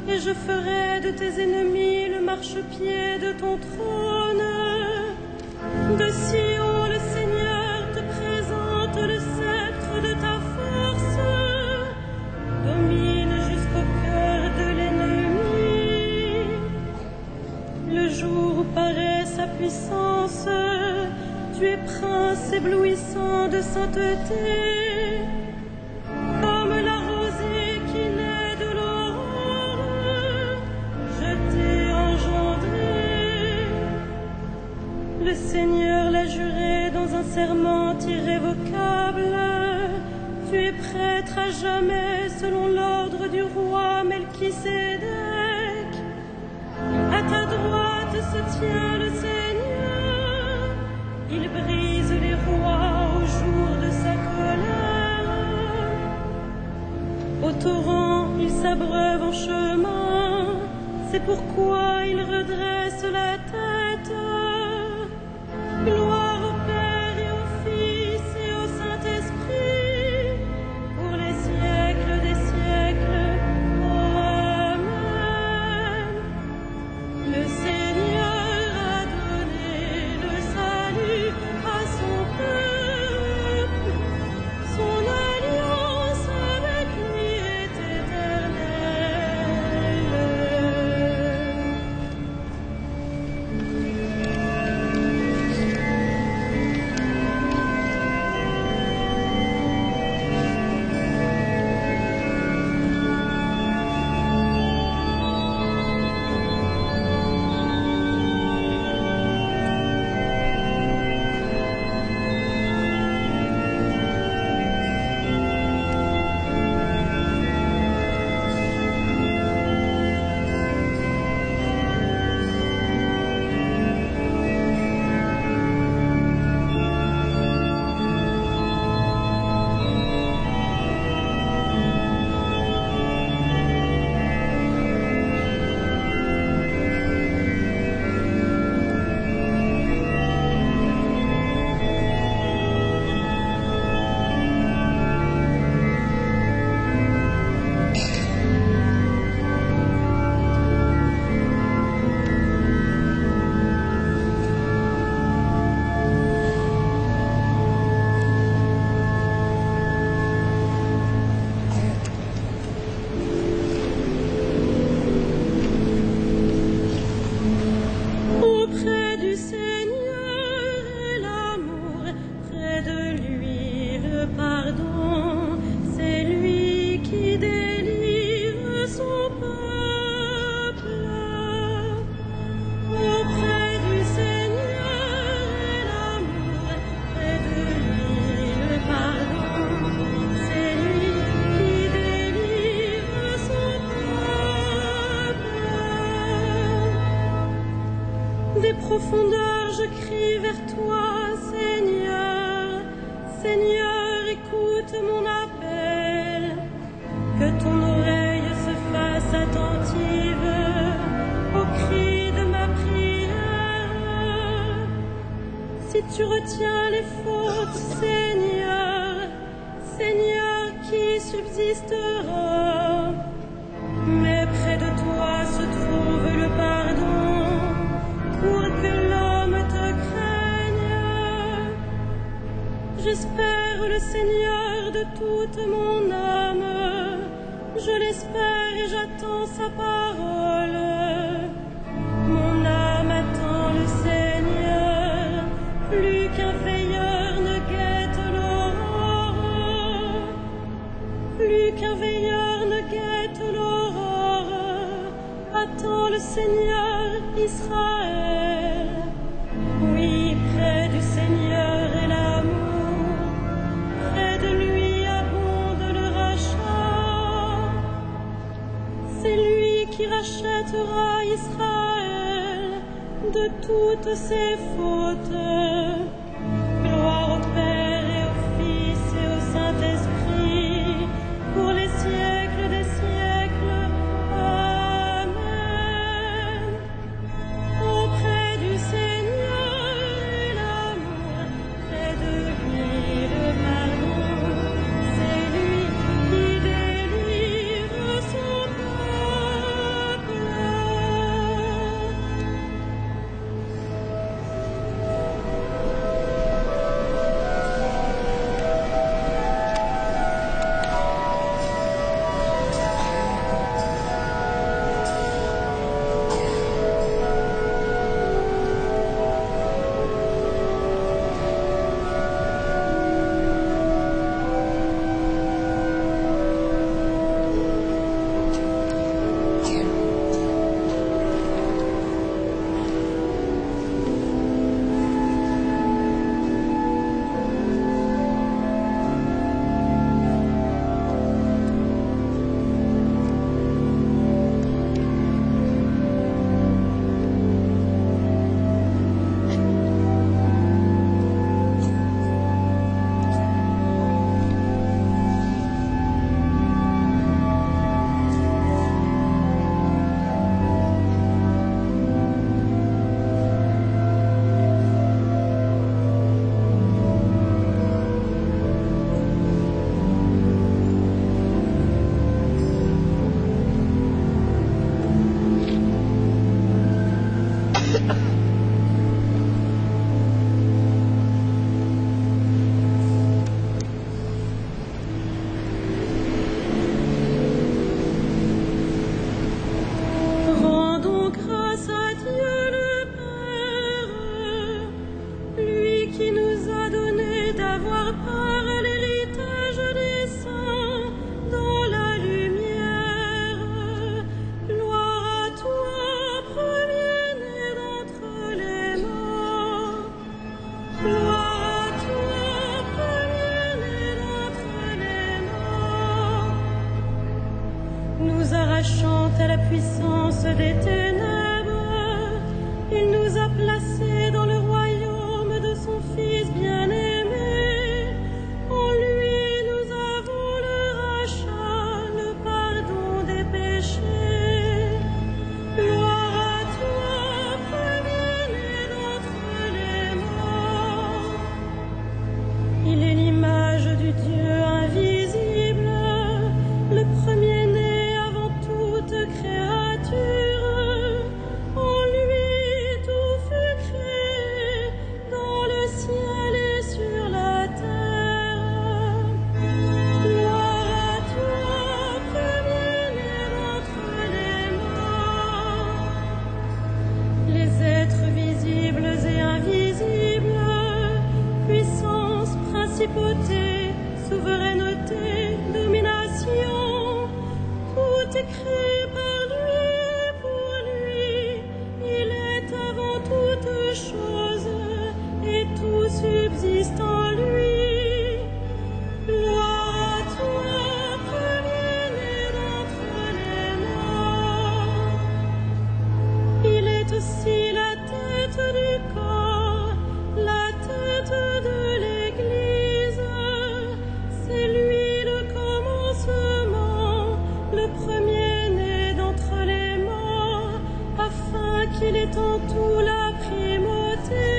et je ferai de tes ennemis le marchepied de ton trône. De Sion, le Seigneur te présente le sceptre de ta force. Domine jusqu'au cœur de l'ennemi. Le jour où paraît sa puissance, tu es prince éblouissant de sainteté. Comme la rosée qui naît de l'aurore, je t'ai engendré. Le Seigneur l'a juré dans un serment irrévocable. Tu es prêtre à jamais selon l'ordre du roi Melchisédek. À ta droite se tient le Seigneur. Il brise les rois au jour de sa colère. Au torrent, il s'abreuve en chemin. C'est pourquoi il redresse la tête. Gloire au Père et au Fils et au Saint-Esprit, pour les siècles des siècles. Amen. Le Seigneur a donné le salut à son peuple. Son alliance avec lui est éternelle. Auprès du Seigneur est l'amour, près de lui le pardon. C'est lui qui délivre son peuple. Auprès du Seigneur est l'amour, près de lui le pardon. C'est lui qui délivre son peuple. Des profondeurs je crie vers toi, Seigneur. Seigneur, écoute mon appel. Que ton oreille se fasse attentive au cri de ma prière. Si tu retiens les fautes, Seigneur, Seigneur, qui subsistera? Mais près de toi se trouve le pardon, pour que l'homme te craigne. J'espère le Seigneur de toute mon âme. Je l'espère et j'attends sa parole. Mon âme attend le Seigneur, plus qu'un veilleur ne guette l'aurore. Plus qu'un veilleur ne guette l'aurore, attends le Seigneur Israël. Oui, près du Seigneur est l'amour, près de lui abonde le rachat. C'est lui qui rachètera Israël de toutes ses fautes. Gloire au Père et au Fils et au Saint-Esprit, pour les siècles des siècles. Amen. Auprès du Seigneur est l'amour, près de lui le pardon. C'est lui qui délivre son peuple. la puissance des ténèbres, il nous a placés dans le royaume de son Fils bien-aimé. En lui, nous avons le rachat, le pardon des péchés. Gloire à toi, premier-né d'entre les morts. Il est l'image du Dieu invisible, le premier-né avant toute créature. En lui, tout fut créé, dans le ciel et sur la terre. Gloire à toi, premier-né d'entre les morts. Les êtres visibles et invisibles, puissance, principauté, souveraineté, domination, tout est créé par lui, pour lui. Il est avant toute chose, et tout subsiste en lui. Gloire à toi, premier-né d'entre les morts. Il est aussi la tête du corps, la tête de l'Église. C'est lui le commencement, le premier-né d'entre les morts, afin qu'il ait en tout la primauté.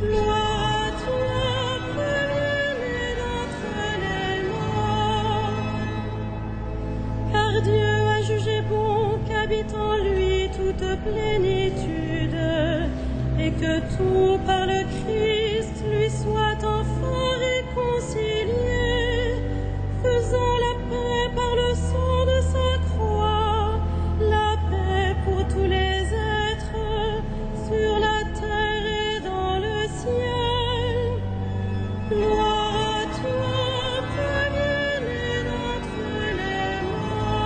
Gloire à toi, premier-né d'entre les morts. Car Dieu a jugé bon qu'habite en lui toute plénitude, et que tout par le Christ lui soit enfin réconcilié, faisant la paix par le sang de sa croix, la paix pour tous les êtres, sur la terre et dans le ciel. Gloire à toi, premier-né d'entre les morts.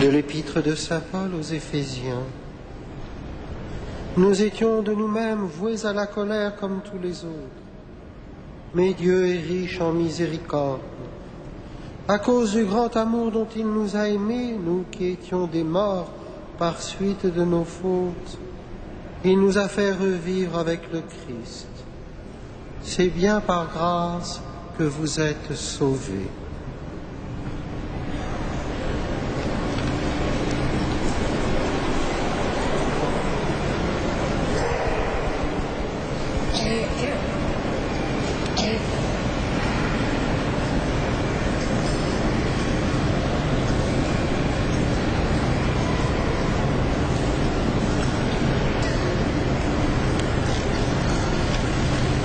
De l'épître de saint Paul aux Éphésiens. Nous étions de nous-mêmes voués à la colère comme tous les autres, mais Dieu est riche en miséricorde. À cause du grand amour dont il nous a aimés, nous qui étions des morts par suite de nos fautes, il nous a fait revivre avec le Christ. C'est bien par grâce que vous êtes sauvés.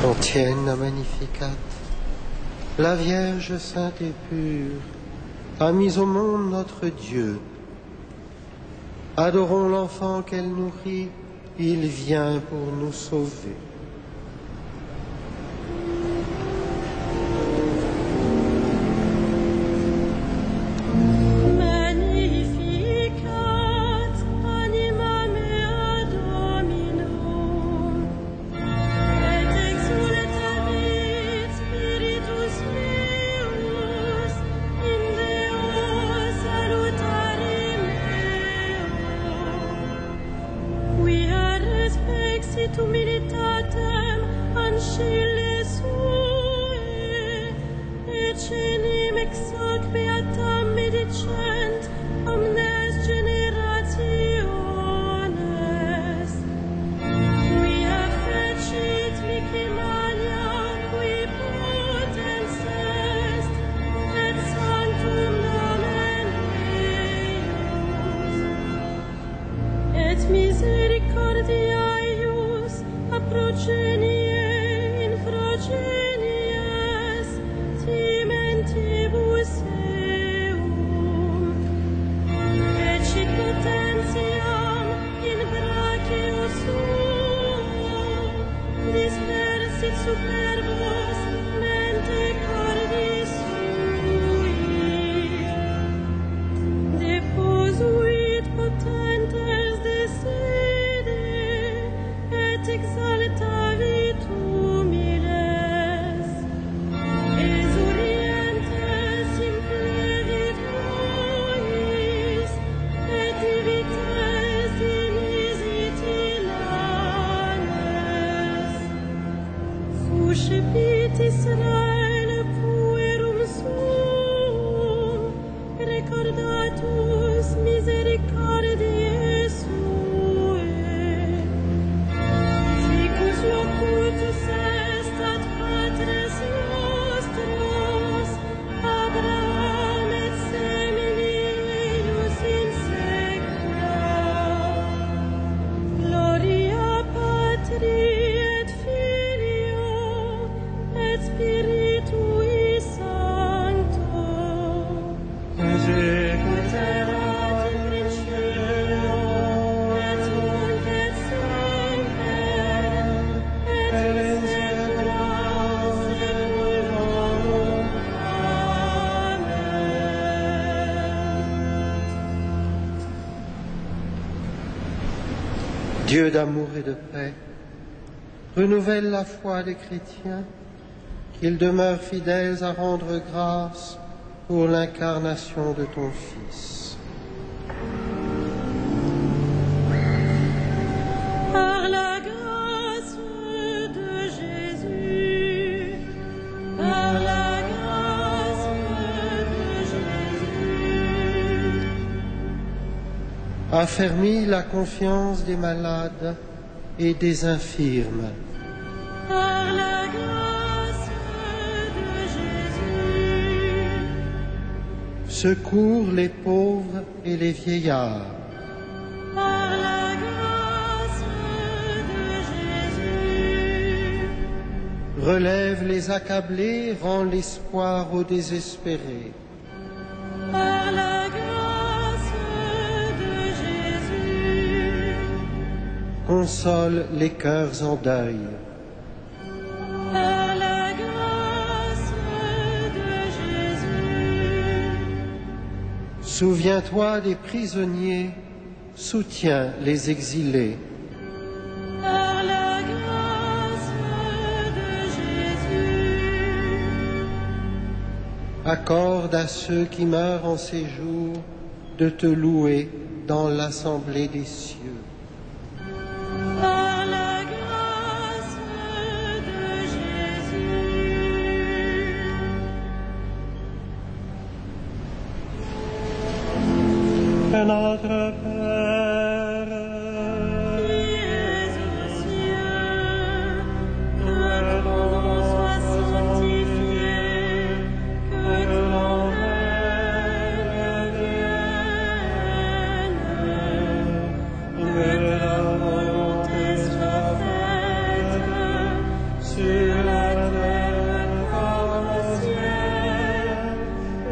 Antienne Magnificat, la Vierge sainte et pure a mis au monde notre Dieu. Adorons l'enfant qu'elle nourrit, il vient pour nous sauver. Humilitatem ancille sue, et cenim ex hoc beatam medicent omnes generationes. Quia fecit mihi mania, qui potens est, et sanctum nomen eius, et misericordia a progenie in progenies timentibus eum, ecce potentiam in brachio suo dispersit superbos mente cordis sui, deposuit potentiam Dieu d'amour et de paix, renouvelle la foi des chrétiens, qu'ils demeurent fidèles à rendre grâce pour l'incarnation de ton Fils. Par la grâce de Jésus, par la grâce de Jésus. Affermis la confiance des malades et des infirmes. Par la grâce de Jésus. Secours les pauvres et les vieillards. Par la grâce de Jésus. Relève les accablés, rend l'espoir aux désespérés. Par la grâce de Jésus. Console les cœurs en deuil. Par la grâce de Jésus. Souviens-toi des prisonniers, soutiens les exilés. Par la grâce de Jésus. Accorde à ceux qui meurent en séjour de te louer dans l'assemblée des cieux. Par la grâce de Jésus. Notre Père, Qui es aux cieux, que ton nom soit sanctifié, que ton règne vienne, que ta volonté soit faite sur la terre comme au ciel.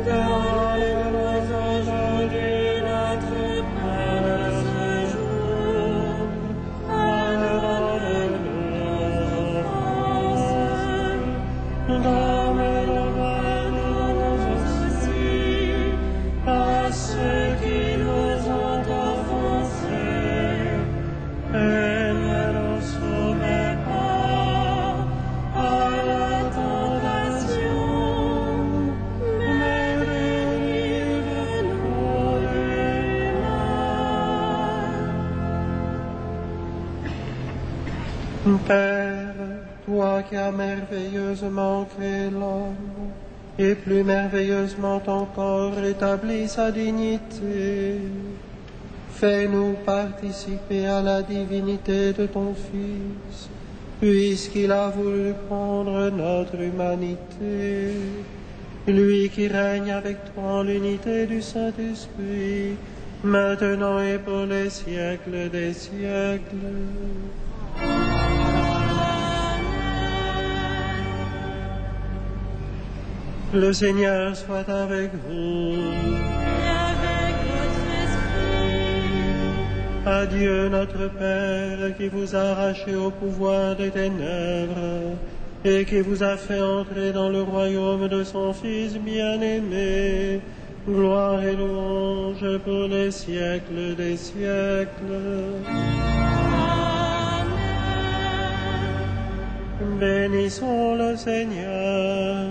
Donne-nous aujourd'hui notre pain de ce jour. Pardonne-nous nos offenses, comme nous pardonnons aussi à ceux qui nous ont offensés. Et ne nous soumets pas à la tentation, mais délivre-nous du mal. Père, toi qui as merveilleusement créé l'homme, et plus merveilleusement encore établi sa dignité, fais-nous participer à la divinité de ton Fils, puisqu'il a voulu prendre notre humanité. Lui qui règne avec toi en l'unité du Saint-Esprit, maintenant et pour les siècles des siècles. Le Seigneur soit avec vous. Et avec votre esprit. À Dieu notre Père, qui vous a arraché au pouvoir des ténèbres et qui vous a fait entrer dans le royaume de son Fils bien-aimé, gloire et louange pour les siècles des siècles. Amen. Bénissons le Seigneur.